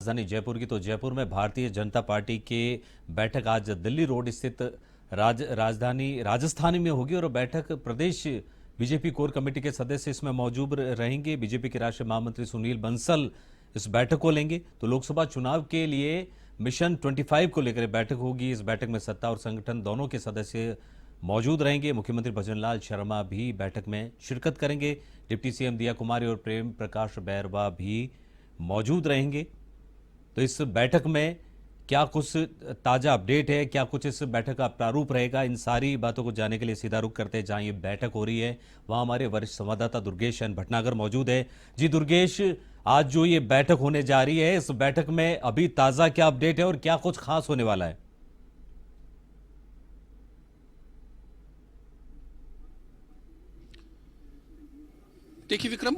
राजधानी जयपुर की। तो जयपुर में भारतीय जनता पार्टी के बैठक आज दिल्ली रोड स्थित राजधानी राजस्थान में होगी और बैठक प्रदेश बीजेपी कोर कमेटी के सदस्य इसमें मौजूद रहेंगे। बीजेपी के राष्ट्रीय महामंत्री सुनील बंसल इस बैठक को लेंगे। तो लोकसभा चुनाव के लिए मिशन 25 को लेकर बैठक होगी। इस बैठक में सत्ता और संगठन दोनों के सदस्य मौजूद रहेंगे। मुख्यमंत्री भजनलाल शर्मा भी बैठक में शिरकत करेंगे। डिप्टी सीएम दिया कुमारी और प्रेम प्रकाश बैरवा भी मौजूद रहेंगे। तो इस बैठक में क्या कुछ ताजा अपडेट है, क्या कुछ इस बैठक का प्रारूप रहेगा, इन सारी बातों को जानने के लिए सीधा रुख करते हैं जहां ये बैठक हो रही है। वहां हमारे वरिष्ठ संवाददाता दुर्गेश एन भटनागर मौजूद है। जी दुर्गेश, आज जो ये बैठक होने जा रही है, इस बैठक में अभी ताजा क्या अपडेट है और क्या कुछ खास होने वाला है? देखिए विक्रम,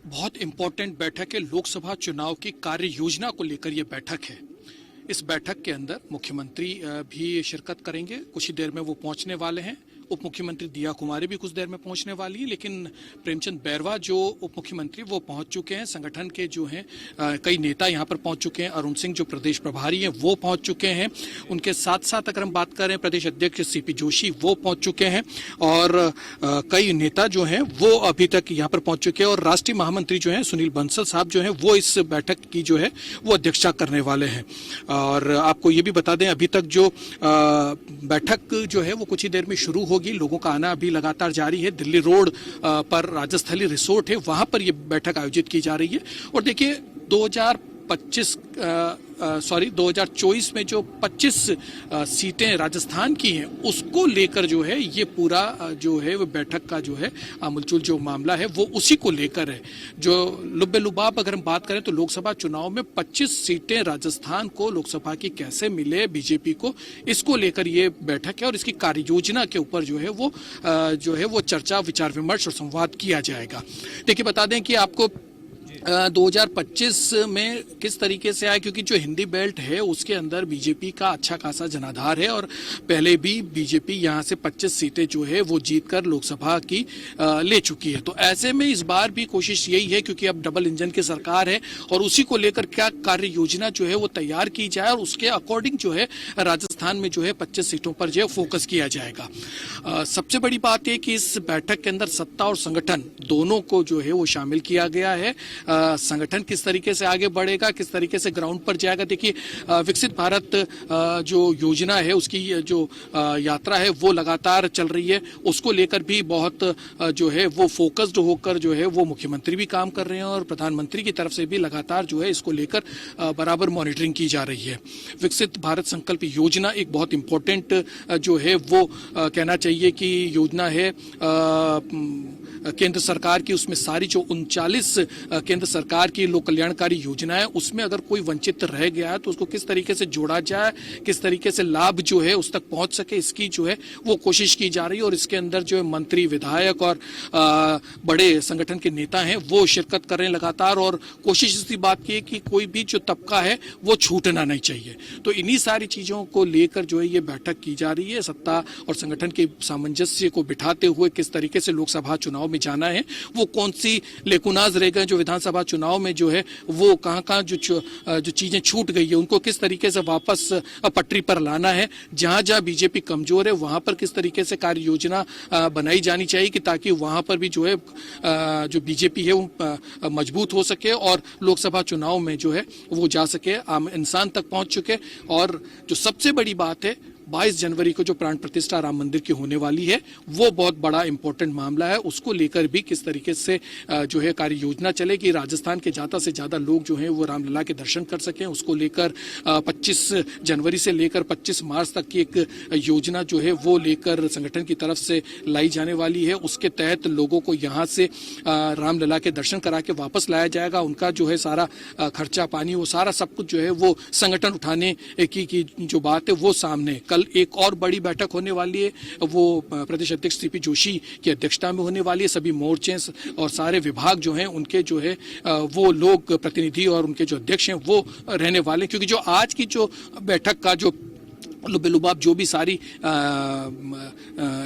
बहुत इंपॉर्टेंट बैठक है। लोकसभा चुनाव की कार्य योजना को लेकर यह बैठक है। इस बैठक के अंदर मुख्यमंत्री भी शिरकत करेंगे, कुछ ही देर में वो पहुंचने वाले हैं। उप मुख्यमंत्री दिया कुमारी भी कुछ देर में पहुंचने वाली है, लेकिन प्रेमचंद बैरवा जो उप मुख्यमंत्री वो पहुंच चुके हैं। संगठन के जो हैं कई नेता यहां पर पहुंच चुके हैं। अरुण सिंह जो प्रदेश प्रभारी हैं वो पहुंच चुके हैं। उनके साथ साथ अगर हम बात करें प्रदेश अध्यक्ष सीपी जोशी वो पहुंच चुके हैं और कई नेता जो हैं वो अभी तक यहाँ पर पहुंच चुके हैं। और राष्ट्रीय महामंत्री जो है सुनील बंसल साहब जो है वो इस बैठक की जो है वो अध्यक्षता करने वाले हैं। और आपको ये भी बता दें, अभी तक जो बैठक जो है वो कुछ ही देर में शुरू होगी। लोगों का आना अभी लगातार जारी है। दिल्ली रोड पर राजस्थली रिसोर्ट है, वहां पर यह बैठक आयोजित की जा रही है। और देखिए 2024 में जो 25 सीटें राजस्थान की हैं उसको लेकर जो है ये पूरा जो है वो बैठक का जो है मुलचुल जो मामला है वो उसी को लेकर है। जो लुब्बे लुबाब अगर हम बात करें तो लोकसभा चुनाव में 25 सीटें राजस्थान को लोकसभा की कैसे मिले बीजेपी को, इसको लेकर ये बैठक है। और इसकी कार्य योजना के ऊपर जो है वो चर्चा विचार विमर्श और संवाद किया जाएगा। देखिए बता दें कि आपको 2025 में किस तरीके से आया, क्योंकि जो हिंदी बेल्ट है उसके अंदर बीजेपी का अच्छा खासा जनाधार है और पहले भी बीजेपी यहां से 25 सीटें जो है वो जीतकर लोकसभा की ले चुकी है। तो ऐसे में इस बार भी कोशिश यही है, क्योंकि अब डबल इंजन की सरकार है और उसी को लेकर क्या कार्य योजना जो है वो तैयार की जाए और उसके अकॉर्डिंग जो है राजस्थान में जो है 25 सीटों पर जो है फोकस किया जाएगा। सबसे बड़ी बात यह कि इस बैठक के अंदर सत्ता और संगठन दोनों को जो है वो शामिल किया गया है। संगठन किस तरीके से आगे बढ़ेगा, किस तरीके से ग्राउंड पर जाएगा। देखिए विकसित भारत जो योजना है उसकी जो यात्रा है वो लगातार चल रही है। उसको लेकर भी बहुत जो है वो फोकस्ड होकर जो है वो मुख्यमंत्री भी काम कर रहे हैं और प्रधानमंत्री की तरफ से भी लगातार जो है इसको लेकर बराबर मॉनिटरिंग की जा रही है। विकसित भारत संकल्प योजना एक बहुत इंपॉर्टेंट जो है वो कहना चाहिए कि योजना है केंद्र सरकार की। उसमें सारी जो 39 केंद्र सरकार की लोक कल्याणकारी योजनाएं, उसमें अगर कोई वंचित रह गया है तो उसको किस तरीके से जोड़ा जाए, किस तरीके से लाभ जो है उस तक पहुंच सके, इसकी जो है वो कोशिश की जा रही है। और इसके अंदर जो है मंत्री, विधायक और बड़े संगठन के नेता हैं वो शिरकत कर रहे हैं लगातार। और कोशिश इसी बात की है कि कोई भी जो तबका है वो छूटना नहीं चाहिए। तो इन्हीं सारी चीजों को लेकर जो है ये बैठक की जा रही है। सत्ता और संगठन के सामंजस्य को बिठाते हुए किस तरीके से लोकसभा चुनाव में जाना है, वो कौन सी लेकुनाज रह गए जो विधानसभा चुनाव में जो है वो कहां जो चीजें छूट गई है उनको किस तरीके से वापस पटरी पर लाना है। जहां जहां बीजेपी कमजोर है वहां पर किस तरीके से कार्य योजना बनाई जानी चाहिए कि ताकि वहां पर भी जो है जो बीजेपी है वो मजबूत हो सके और लोकसभा चुनाव में जो है वो जा सके, आम इंसान तक पहुंच चुके। और जो सबसे बड़ी बात है 22 जनवरी को जो प्राण प्रतिष्ठा राम मंदिर की होने वाली है वो बहुत बड़ा इंपॉर्टेंट मामला है। उसको लेकर भी किस तरीके से जो है कार्य योजना चले कि राजस्थान के ज्यादा से ज्यादा लोग जो हैं वो रामलला के दर्शन कर सकें। उसको लेकर 25 जनवरी से लेकर 25 मार्च तक की एक योजना जो है वो लेकर संगठन की तरफ से लाई जाने वाली है। उसके तहत लोगों को यहाँ से रामलला के दर्शन करा के वापस लाया जाएगा। उनका जो है सारा खर्चा पानी वो सारा सब कुछ जो है वो संगठन उठाने की जो बात है वो सामने। कल एक और बड़ी बैठक होने वाली है, वो प्रदेश अध्यक्ष सीपी जोशी की अध्यक्षता में होने वाली है। सभी मोर्चे और सारे विभाग जो हैं उनके जो है वो लोग प्रतिनिधि और उनके जो अध्यक्ष हैं वो रहने वाले, क्योंकि जो आज की जो बैठक का जो लुबेलुबाब जो भी सारी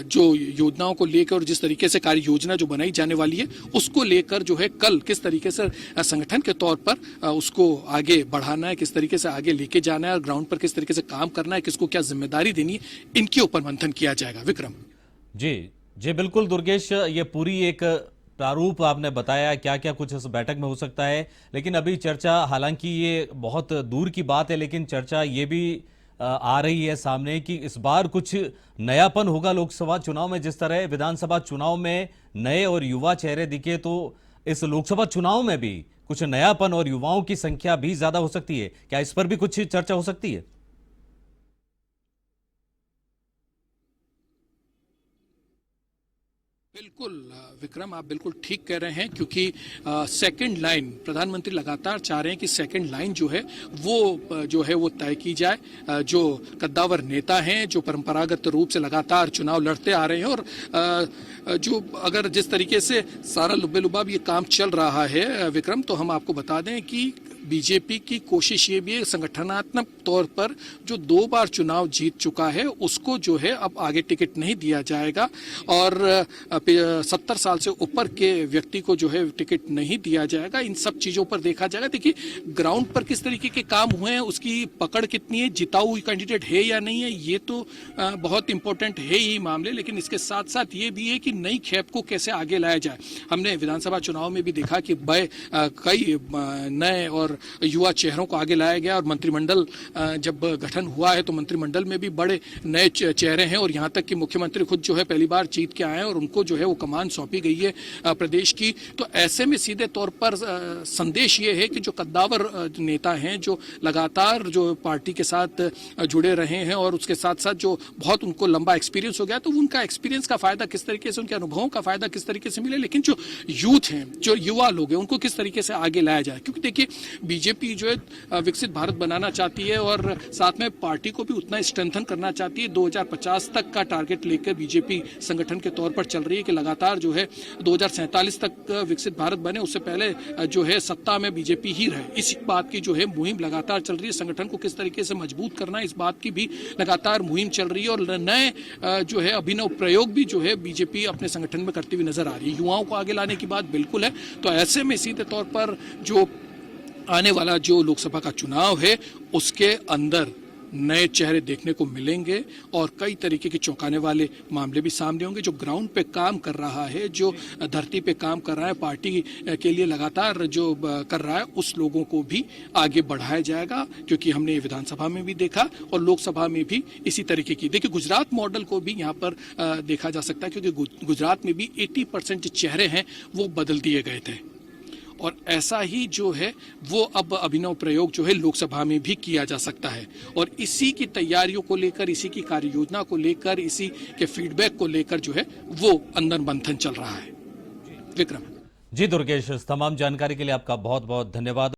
जो योजनाओं को लेकर और जिस तरीके से कार्य योजना जो बनाई जाने वाली है उसको लेकर जो है कल किस तरीके से संगठन के तौर पर उसको आगे बढ़ाना है, किस तरीके से आगे लेके जाना है और ग्राउंड पर किस तरीके से काम करना है, किसको क्या जिम्मेदारी देनी है, इनके ऊपर मंथन किया जाएगा। विक्रम जी जी बिल्कुल दुर्गेश, ये पूरी एक प्रारूप आपने बताया क्या क्या कुछ इस बैठक में हो सकता है, लेकिन अभी चर्चा, हालांकि ये बहुत दूर की बात है, लेकिन चर्चा ये भी आ रही है सामने कि इस बार कुछ नयापन होगा लोकसभा चुनाव में। जिस तरह विधानसभा चुनाव में नए और युवा चेहरे दिखे, तो इस लोकसभा चुनाव में भी कुछ नयापन और युवाओं की संख्या भी ज्यादा हो सकती है। क्या इस पर भी कुछ चर्चा हो सकती है? बिल्कुल विक्रम, आप बिल्कुल ठीक कह रहे हैं, क्योंकि सेकंड लाइन प्रधानमंत्री लगातार चाह रहे हैं कि सेकंड लाइन जो है वो तय की जाए। जो कद्दावर नेता हैं, जो परंपरागत रूप से लगातार चुनाव लड़ते आ रहे हैं, और जो अगर जिस तरीके से सारा लुबे-लुबाब ये काम चल रहा है विक्रम, तो हम आपको बता दें कि बीजेपी की कोशिश ये भी है संगठनात्मक तौर पर जो 2 बार चुनाव जीत चुका है उसको जो है अब आगे टिकट नहीं दिया जाएगा, और 70 साल से ऊपर के व्यक्ति को जो है टिकट नहीं दिया जाएगा। इन सब चीजों पर देखा जाएगा। देखिए ग्राउंड पर किस तरीके के काम हुए हैं, उसकी पकड़ कितनी है, जिताऊ कैंडिडेट है या नहीं है, ये तो बहुत इंपॉर्टेंट है ही मामले, लेकिन इसके साथ साथ ये भी है कि नई खेप को कैसे आगे लाया जाए। हमने विधानसभा चुनाव में भी देखा कि कई नए और युवा चेहरों को आगे लाया गया, और मंत्रिमंडल जब गठन हुआ है तो मंत्रिमंडल में भी बड़े नए चेहरे हैं, और यहां तक कि मुख्यमंत्री खुद जो है पहली बार जीत के आए हैं और उनको जो है वो कमान सौंपी गई है प्रदेश की। तो ऐसे में सीधे तौर पर संदेश ये है कि जो कद्दावर नेता हैं, जो लगातार जो पार्टी के साथ जुड़े रहे हैं और उसके साथ साथ जो बहुत उनको लंबा एक्सपीरियंस हो गया, तो उनका एक्सपीरियंस का फायदा किस तरीके से, उनके अनुभवों का फायदा किस तरीके से मिले, लेकिन जो यूथ हैं, जो युवा लोग हैं, उनको किस तरीके से आगे लाया जाए। क्योंकि देखिए बीजेपी जो है विकसित भारत बनाना चाहती है और साथ में पार्टी को भी उतना स्ट्रेंथन करना चाहती है। 2050 तक का टारगेट लेकर बीजेपी संगठन के तौर पर चल रही है कि लगातार जो है 2047 तक विकसित भारत बने, उससे पहले जो है सत्ता में बीजेपी ही रहे। इस बात की जो है मुहिम लगातार चल रही है। संगठन को किस तरीके से मजबूत करना है, इस बात की भी लगातार मुहिम चल रही है, और नए जो है अभिनव प्रयोग भी जो है बीजेपी अपने संगठन में करती हुई नजर आ रही है। युवाओं को आगे लाने की बात बिल्कुल है। तो ऐसे में सीधे तौर पर जो आने वाला जो लोकसभा का चुनाव है उसके अंदर नए चेहरे देखने को मिलेंगे, और कई तरीके के चौंकाने वाले मामले भी सामने होंगे। जो ग्राउंड पे काम कर रहा है, जो धरती पे काम कर रहा है, पार्टी के लिए लगातार जो कर रहा है, उस लोगों को भी आगे बढ़ाया जाएगा। क्योंकि हमने ये विधानसभा में भी देखा और लोकसभा में भी इसी तरीके की, देखिए गुजरात मॉडल को भी यहाँ पर देखा जा सकता है, क्योंकि गुजरात में भी 80% जो चेहरे हैं वो बदल दिए गए थे, और ऐसा ही जो है वो अब अभिनव प्रयोग जो है लोकसभा में भी किया जा सकता है। और इसी की तैयारियों को लेकर, इसी की कार्य योजना को लेकर, इसी के फीडबैक को लेकर जो है वो अंदर मंथन चल रहा है। विक्रम जी दुर्गेश, इस तमाम जानकारी के लिए आपका बहुत बहुत धन्यवाद।